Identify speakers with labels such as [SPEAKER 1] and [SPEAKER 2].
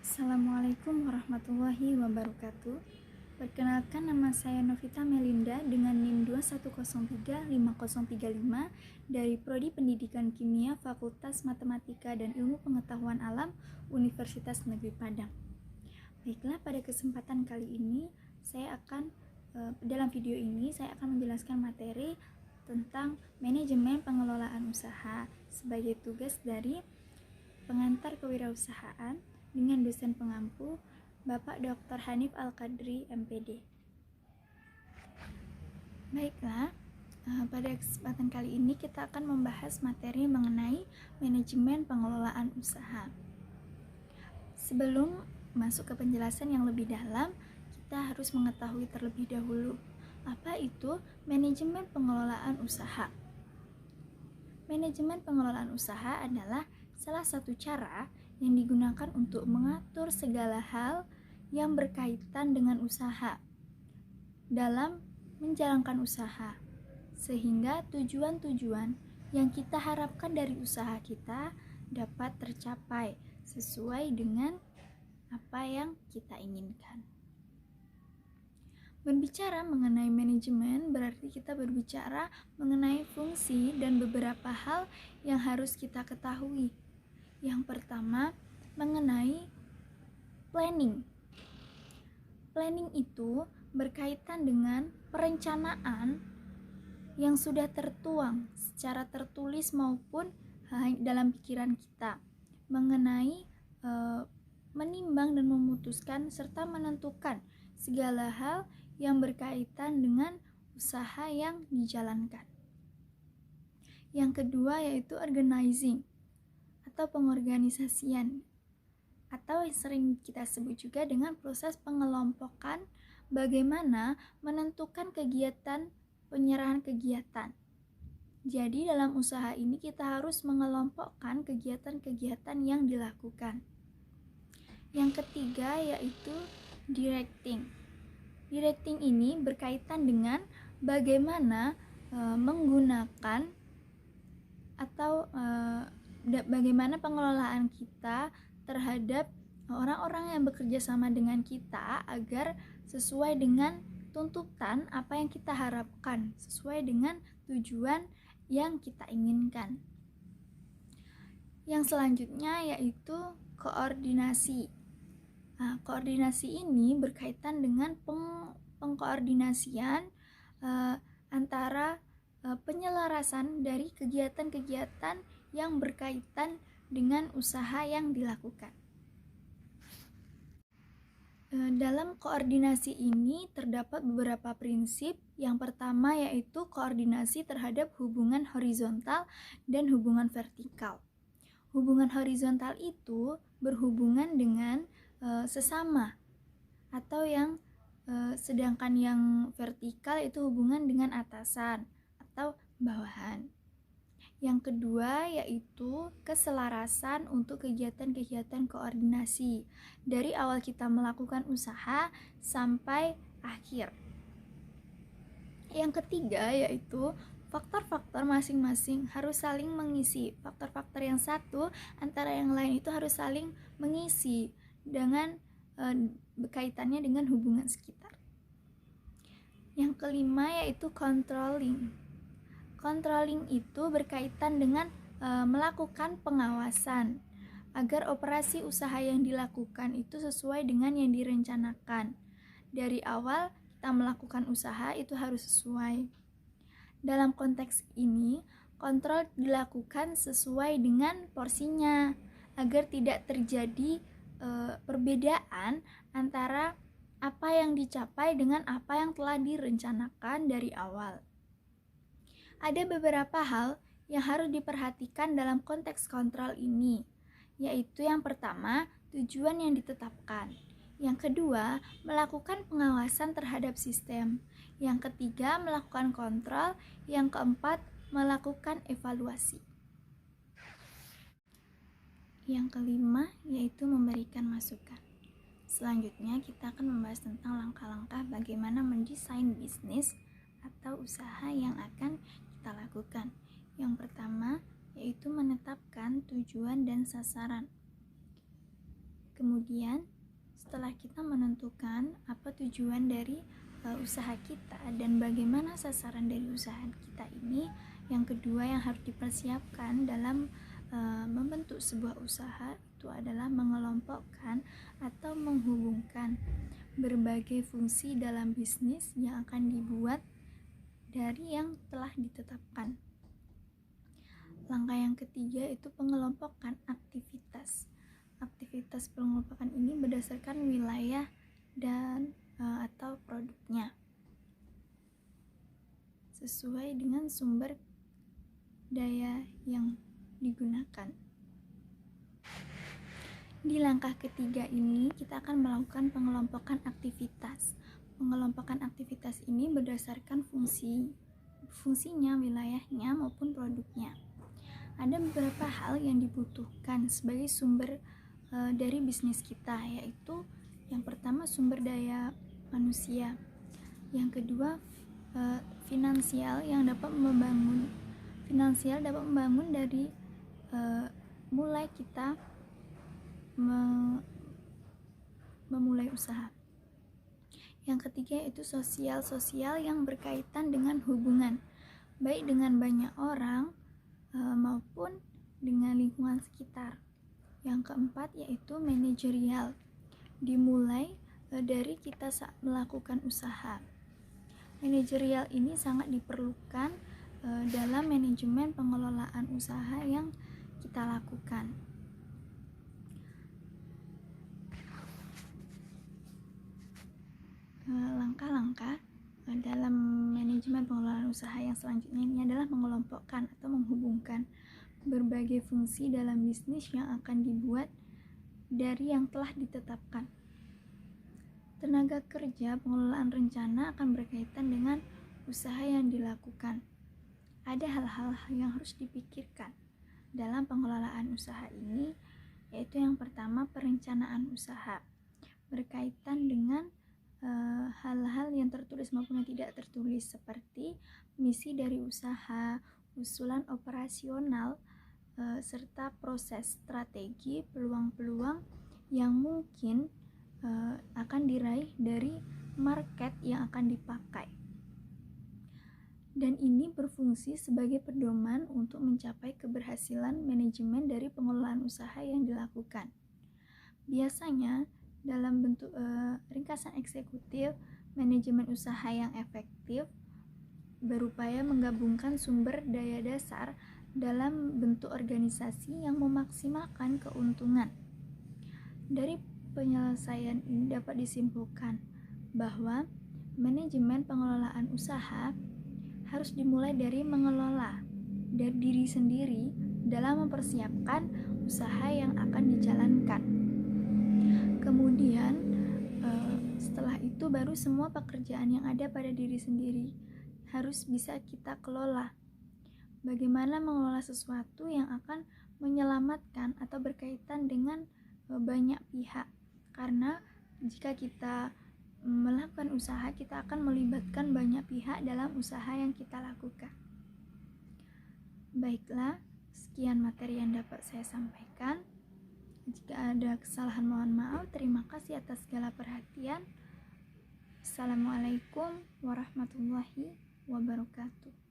[SPEAKER 1] Assalamualaikum warahmatullahi wabarakatuh. Perkenalkan, nama saya Novita Melinda dengan NIM 21035035 dari Prodi Pendidikan Kimia Fakultas Matematika dan Ilmu Pengetahuan Alam Universitas Negeri Padang. Baiklah, pada kesempatan kali ini dalam video ini saya akan menjelaskan materi tentang manajemen pengelolaan usaha sebagai tugas dari pengantar kewirausahaan dengan dosen pengampu Bapak Dr. Hanif Al-Qadri, MPD. Baiklah, pada kesempatan kali ini kita akan membahas materi mengenai manajemen pengelolaan usaha. Sebelum masuk ke penjelasan yang lebih dalam, kita harus mengetahui terlebih dahulu apa itu manajemen pengelolaan usaha. Manajemen pengelolaan usaha adalah salah satu cara yang digunakan untuk mengatur segala hal yang berkaitan dengan usaha dalam menjalankan usaha, sehingga tujuan-tujuan yang kita harapkan dari usaha kita dapat tercapai sesuai dengan apa yang kita inginkan. Berbicara mengenai manajemen berarti kita berbicara mengenai fungsi dan beberapa hal yang harus kita ketahui. Yang pertama, mengenai planning. Planning itu berkaitan dengan perencanaan yang sudah tertuang secara tertulis maupun dalam pikiran kita mengenai menimbang dan memutuskan serta menentukan segala hal yang berkaitan dengan usaha yang dijalankan. Yang kedua yaitu organizing atau pengorganisasian, atau sering kita sebut juga dengan proses pengelompokan, bagaimana menentukan kegiatan, penyerahan kegiatan. Jadi dalam usaha ini kita harus mengelompokkan kegiatan-kegiatan yang dilakukan. Yang ketiga yaitu directing. Directing ini berkaitan dengan bagaimana menggunakan atau bagaimana pengelolaan kita terhadap orang-orang yang bekerja sama dengan kita agar sesuai dengan tuntutan apa yang kita harapkan, sesuai dengan tujuan yang kita inginkan. Yang selanjutnya yaitu koordinasi. Nah, koordinasi ini berkaitan dengan pengkoordinasian antara penyelarasan dari kegiatan-kegiatan yang berkaitan dengan usaha yang dilakukan. Dalam koordinasi ini terdapat beberapa prinsip. Yang pertama yaitu koordinasi terhadap hubungan horizontal dan hubungan vertikal. Hubungan horizontal itu berhubungan dengan sesama, atau sedangkan yang vertikal itu hubungan dengan atasan atau bawahan. Yang kedua yaitu keselarasan untuk kegiatan-kegiatan koordinasi dari awal kita melakukan usaha sampai akhir. Yang ketiga yaitu faktor-faktor masing-masing harus saling mengisi. Faktor-faktor yang satu antara yang lain itu harus saling mengisi dengan berkaitannya dengan hubungan sekitar. Yang kelima yaitu controlling. Controlling itu berkaitan dengan melakukan pengawasan agar operasi usaha yang dilakukan itu sesuai dengan yang direncanakan. Dari awal kita melakukan usaha itu harus sesuai. Dalam konteks ini, kontrol dilakukan sesuai dengan porsinya agar tidak terjadi perbedaan antara apa yang dicapai dengan apa yang telah direncanakan dari awal. Ada beberapa hal yang harus diperhatikan dalam konteks kontrol ini, yaitu yang pertama, tujuan yang ditetapkan. Yang kedua, melakukan pengawasan terhadap sistem. Yang ketiga, melakukan kontrol. Yang keempat, melakukan evaluasi. Yang kelima, yaitu memberikan masukan. Selanjutnya, kita akan membahas tentang langkah-langkah bagaimana mendesain bisnis atau usaha yang akan kita lakukan. Yang pertama, yaitu menetapkan tujuan dan sasaran. Kemudian setelah kita menentukan apa tujuan dari usaha kita dan bagaimana sasaran dari usaha kita ini, yang kedua yang harus dipersiapkan dalam membentuk sebuah usaha itu adalah mengelompokkan atau menghubungkan berbagai fungsi dalam bisnis yang akan dibuat dari yang telah ditetapkan. Langkah yang ketiga itu pengelompokan aktivitas. Aktivitas pengelompokan ini berdasarkan wilayah dan atau produknya sesuai dengan sumber daya yang digunakan. Di langkah ketiga ini kita akan melakukan pengelompokan aktivitas. Pengelompokan aktivitas ini berdasarkan fungsinya, wilayahnya maupun produknya. Ada beberapa hal yang dibutuhkan sebagai sumber dari bisnis kita, yaitu yang pertama sumber daya manusia, yang kedua finansial dapat membangun dari mulai kita memulai usaha. Yang ketiga itu sosial yang berkaitan dengan hubungan baik dengan banyak orang maupun dengan lingkungan sekitar. Yang keempat yaitu manajerial, dimulai dari kita saat melakukan usaha. Manajerial ini sangat diperlukan dalam manajemen pengelolaan usaha yang kita lakukan. Langkah-langkah dalam manajemen pengelolaan usaha yang selanjutnya ini adalah mengelompokkan atau menghubungkan berbagai fungsi dalam bisnis yang akan dibuat dari yang telah ditetapkan. Tenaga kerja pengelolaan rencana akan berkaitan dengan usaha yang dilakukan. Ada hal-hal yang harus dipikirkan dalam pengelolaan usaha ini, yaitu yang pertama perencanaan usaha, berkaitan dengan hal-hal yang tertulis maupun yang tidak tertulis, seperti misi dari usaha, usulan operasional, serta proses strategi, peluang-peluang yang mungkin akan diraih dari market yang akan dipakai. Dan ini berfungsi sebagai pedoman untuk mencapai keberhasilan manajemen dari pengelolaan usaha yang dilakukan. Biasanya dalam bentuk ringkasan eksekutif, manajemen usaha yang efektif berupaya menggabungkan sumber daya dasar dalam bentuk organisasi yang memaksimalkan keuntungan. Dari penyelesaian ini dapat disimpulkan bahwa manajemen pengelolaan usaha harus dimulai dari mengelola dari diri sendiri dalam mempersiapkan usaha yang akan dijalankan. Kemudian setelah itu baru semua pekerjaan yang ada pada diri sendiri harus bisa kita kelola. Bagaimana mengelola sesuatu yang akan menyelamatkan atau berkaitan dengan banyak pihak, karena jika kita melakukan usaha, kita akan melibatkan banyak pihak dalam usaha yang kita lakukan. Baiklah, sekian materi yang dapat saya sampaikan. Jika ada kesalahan mohon maaf. Terima kasih atas segala perhatian. Assalamualaikum warahmatullahi wabarakatuh.